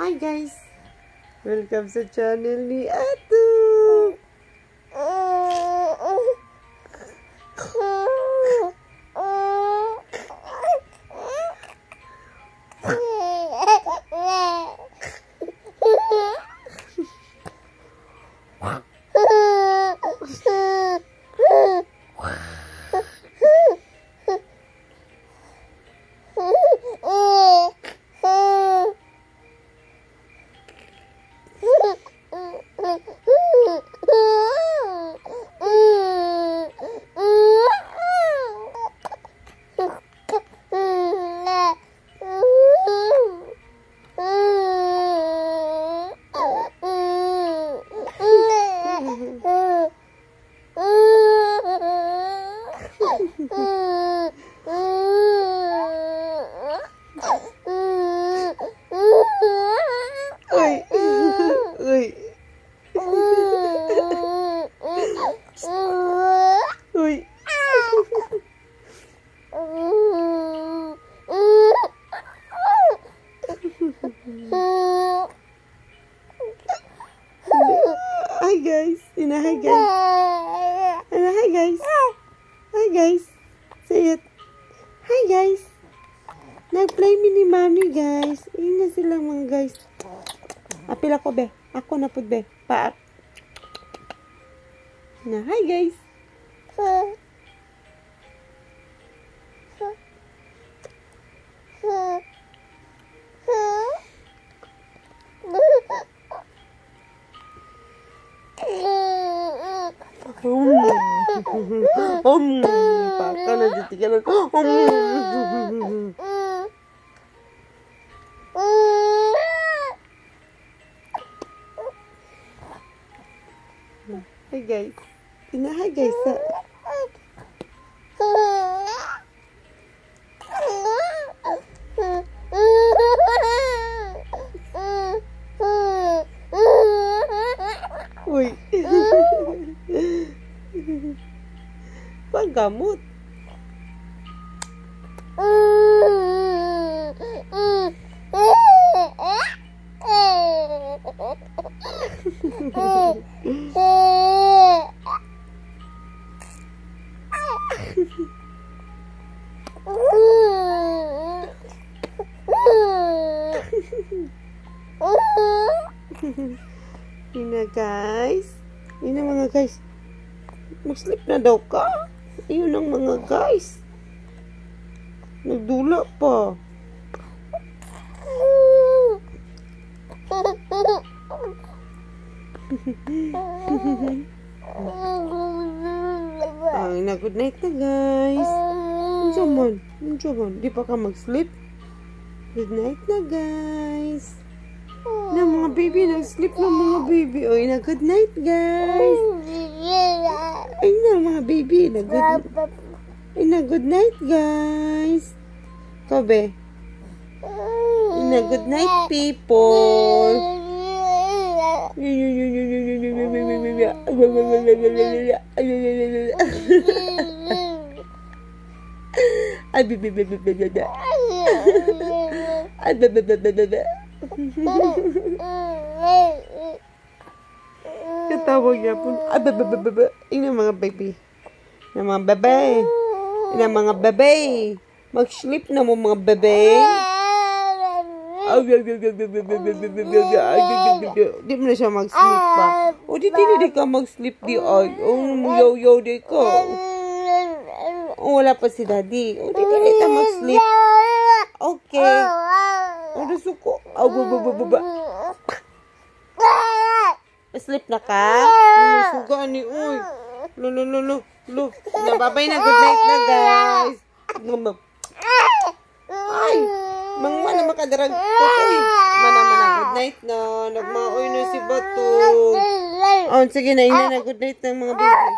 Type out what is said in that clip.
Hi guys! Welcome sa channel ni Atu! Hi guys. Hi guys. Hi guys. Hi guys. Say it. Hi guys. Nag-play mini mami guys. Ina sila mga guys. Apil ako be. Ako na pud be. Paak. Na hi guys. Paka na dito ka lang. Hi guys. Hi guys. Uy. Panggamot. Ina guys. Ina mga guys. Mag-sleep na daw ka. Ayun ang mga guys. Nagdula pa. Ay na, good night na guys. Unsa man. Di pa ka mag-sleep? Good night na guys. Na mga baby, nag-sleep na mga baby. Oy na, good night guys. Ay na mga baby, good night guys. Kabe. Good night people. Katawag niya po. Ina mga baby. Ina mga bebe. Ina mga bebe. Mag-sleep na mo mga bebe. Di mo na siya mag-sleep pa. O di ka mag-sleep di ay. O yo di ko. O wala pa si daddy. O di ka mag-sleep. Okay. O di suko. Sleep na ka? Suga ni uy. Lo. Nababay na, good night na guys. Ay, mana makadarag ko uy. Mana good night na. Nagmaoy na si Bato. Oh, sige na, ina na, good night ng mga baby.